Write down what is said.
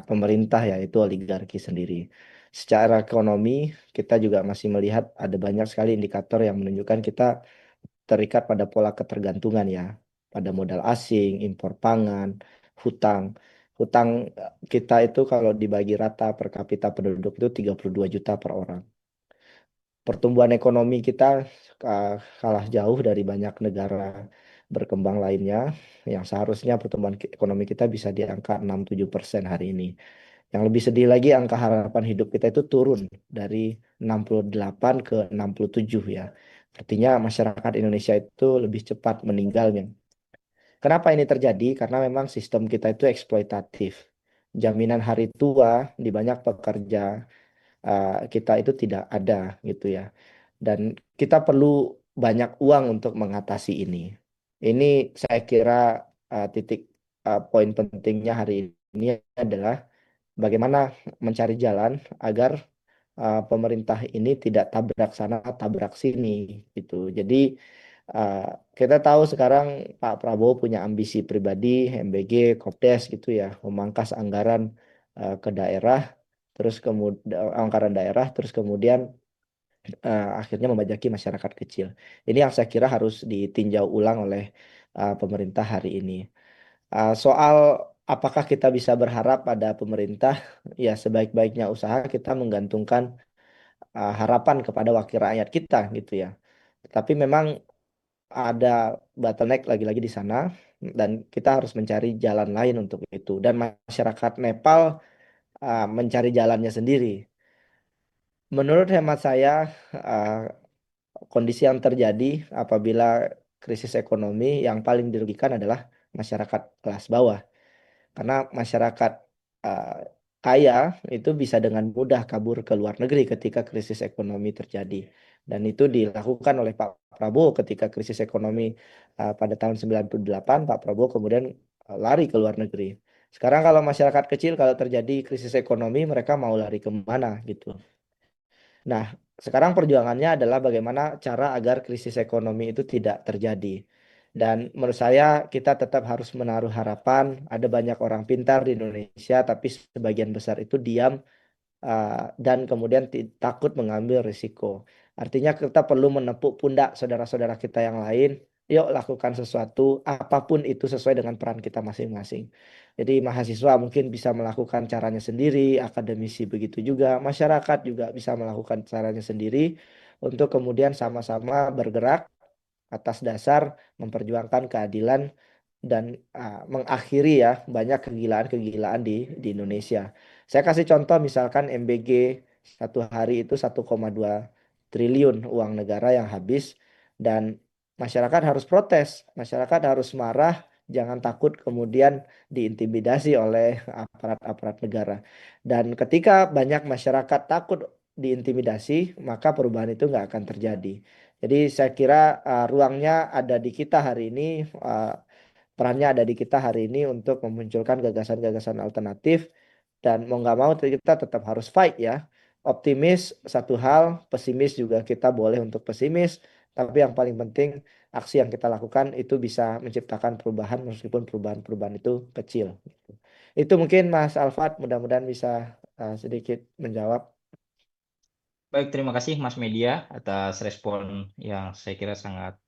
pemerintah yaitu oligarki sendiri. Secara ekonomi kita juga masih melihat ada banyak sekali indikator yang menunjukkan kita terikat pada pola ketergantungan ya, pada modal asing, impor pangan, hutang. Hutang kita itu kalau dibagi rata per kapita penduduk itu 32 juta per orang. Pertumbuhan ekonomi kita kalah jauh dari banyak negara berkembang lainnya yang seharusnya pertumbuhan ekonomi kita bisa di angka 6-7% hari ini. Yang lebih sedih lagi angka harapan hidup kita itu turun dari 68 ke 67 ya. Artinya masyarakat Indonesia itu lebih cepat meninggalnya. Kenapa ini terjadi? Karena memang sistem kita itu eksploitatif. Jaminan hari tua di banyak pekerja kita itu tidak ada gitu ya. Dan kita perlu banyak uang untuk mengatasi ini. Ini saya kira titik poin pentingnya hari ini adalah bagaimana mencari jalan agar pemerintah ini tidak tabrak sana tabrak sini gitu. Jadi uh, kita tahu sekarang Pak Prabowo punya ambisi pribadi, MBG, Kopdes gitu ya, memangkas anggaran ke daerah, terus kemudian anggaran daerah, terus kemudian akhirnya membajaki masyarakat kecil. Ini yang saya kira harus ditinjau ulang oleh pemerintah hari ini. Soal apakah kita bisa berharap pada pemerintah, ya sebaik-baiknya usaha kita menggantungkan harapan kepada wakil rakyat kita gitu ya. Tapi memang ada bottleneck lagi-lagi di sana dan kita harus mencari jalan lain untuk itu. Dan masyarakat Nepal mencari jalannya sendiri. Menurut hemat saya, uh, kondisi yang terjadi apabila krisis ekonomi yang paling dirugikan adalah masyarakat kelas bawah. Karena masyarakat uh, kaya itu bisa dengan mudah kabur ke luar negeri ketika krisis ekonomi terjadi. Dan itu dilakukan oleh Pak Prabowo ketika krisis ekonomi pada tahun 98, Pak Prabowo kemudian lari ke luar negeri. Sekarang kalau masyarakat kecil kalau terjadi krisis ekonomi mereka mau lari kemana gitu. Nah, sekarang perjuangannya adalah bagaimana cara agar krisis ekonomi itu tidak terjadi. Dan menurut saya kita tetap harus menaruh harapan. Ada banyak orang pintar di Indonesia, tapi sebagian besar itu diam dan kemudian takut mengambil risiko. Artinya kita perlu menepuk pundak saudara-saudara kita yang lain. Yuk lakukan sesuatu, apapun itu sesuai dengan peran kita masing-masing. Jadi mahasiswa mungkin bisa melakukan caranya sendiri, akademisi begitu juga, masyarakat juga bisa melakukan caranya sendiri untuk kemudian sama-sama bergerak atas dasar memperjuangkan keadilan dan mengakhiri ya banyak kegilaan-kegilaan di Indonesia. Saya kasih contoh misalkan MBG satu hari itu 1,2 triliun uang negara yang habis dan masyarakat harus protes, masyarakat harus marah, jangan takut kemudian diintimidasi oleh aparat-aparat negara. Dan ketika banyak masyarakat takut diintimidasi, maka perubahan itu nggak akan terjadi. Jadi saya kira ruangnya ada di kita hari ini, perannya ada di kita hari ini untuk memunculkan gagasan-gagasan alternatif dan mau nggak mau kita tetap harus fight ya. Optimis satu hal, pesimis juga kita boleh untuk pesimis, tapi yang paling penting aksi yang kita lakukan itu bisa menciptakan perubahan meskipun perubahan-perubahan itu kecil. Itu mungkin Mas Alfat, mudah-mudahan bisa sedikit menjawab. Baik, terima kasih Mas Media atas respon yang saya kira sangat